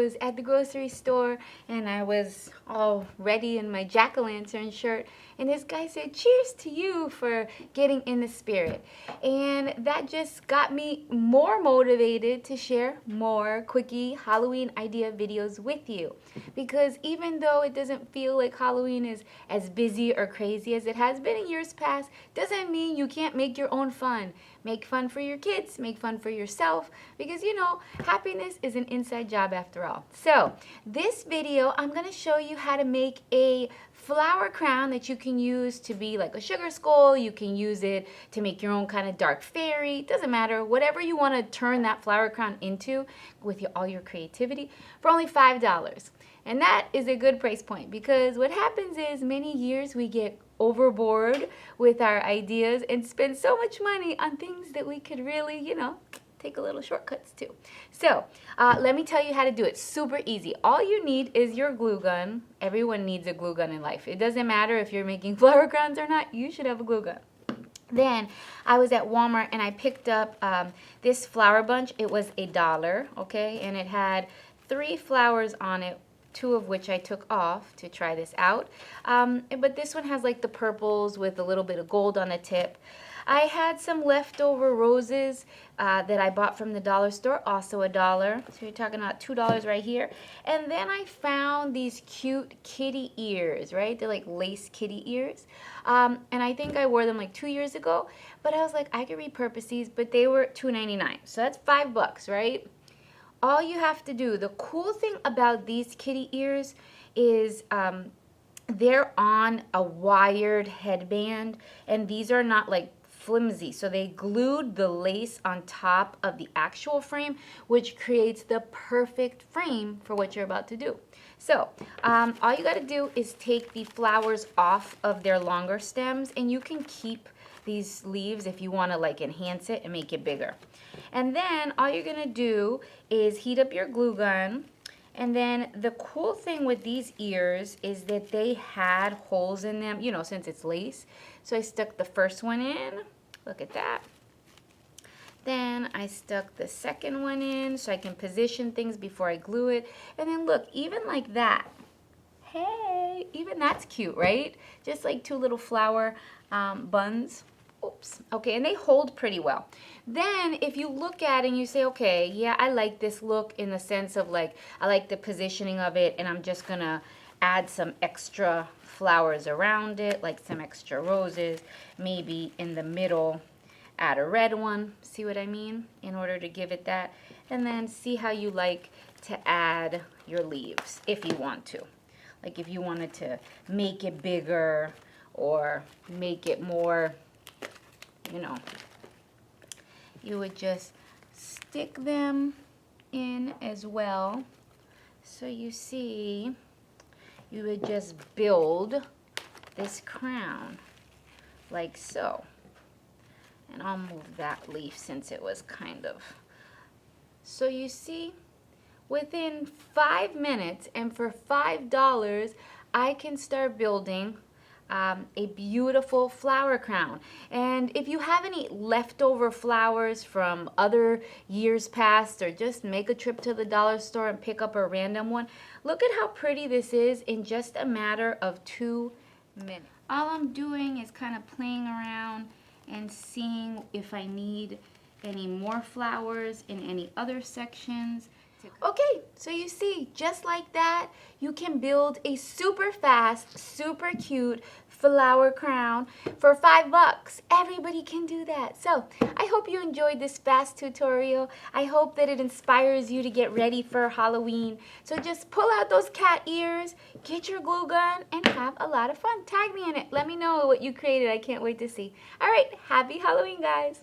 was at the grocery store and I was all ready in my jack-o'-lantern shirt, and this guy said, "Cheers to you for getting in the spirit." And that just got me more motivated to share more quickie Halloween idea videos with you. Because even though it doesn't feel like Halloween is as busy or crazy as it has been in years past, doesn't mean you can't make your own fun. Make fun for your kids, make fun for yourself, because you know, happiness is an inside job after all. So this video, I'm going to show you how to make a flower crown that you can use to be like a sugar skull. You can use it to make your own kind of dark fairy. Doesn't matter, whatever you want to turn that flower crown into with all your creativity, for only $5. And that is a good price point, because what happens is many years we get overboard with our ideas and spend so much money on things that we could really, you know, take a little shortcuts to. So let me tell you how to do it. Super easy. All you need is your glue gun. Everyone needs a glue gun in life. It doesn't matter if you're making flower crowns or not, you should have a glue gun. Then I was at Walmart and I picked up this flower bunch. It was $1, okay, and it had 3 flowers on it, 2 of which I took off to try this out. But this one has like the purples with a little bit of gold on the tip. I had some leftover roses that I bought from the dollar store, also $1. So you're talking about $2 right here. And then I found these cute kitty ears, right? They're like lace kitty ears. And I think I wore them like 2 years ago. But I was like, I could repurpose these, but they were $2.99. So that's $5, right? All you have to do, the cool thing about these kitty ears is they're on a wired headband, and these are not like flimsy. So they glued the lace on top of the actual frame, which creates the perfect frame for what you're about to do. So all you got to do is take the flowers off of their longer stems, and you can keep these leaves if you want to like enhance it and make it bigger. And then all you're going to do is heat up your glue gun. And then the cool thing with these ears is that they had holes in them, you know, since it's lace. So I stuck the first one in. Look at that. Then I stuck the second one in so I can position things before I glue it. And then look, even like that. Hey, even that's cute, right? Just like 2 little flower buns. Oops. Okay, and they hold pretty well. Then if you look at it and you say, okay, yeah, I like this look in the sense of like, I like the positioning of it, and I'm just gonna add some extra flowers around it, like some extra roses, maybe in the middle, add a red one, see what I mean, in order to give it that. And then see how you like to add your leaves, if you want to. Like if you wanted to make it bigger or make it more, you know, you would just stick them in as well. So you see, you would just build this crown like so. And I'll move that leaf since it was kind of. So you see, within 5 minutes and for $5, I can start building a beautiful flower crown. And if you have any leftover flowers from other years past, or just make a trip to the dollar store and pick up a random one, look at how pretty this is in just a matter of 2 minutes. All I'm doing is kind of playing around and seeing if I need any more flowers in any other sections. Okay, so you see, just like that, you can build a super fast, super cute flower crown for $5. Everybody can do that. So I hope you enjoyed this fast tutorial. I hope that it inspires you to get ready for Halloween. So just pull out those cat ears, get your glue gun, and have a lot of fun. Tag me in it. Let me know what you created. I can't wait to see. All right, happy Halloween, guys.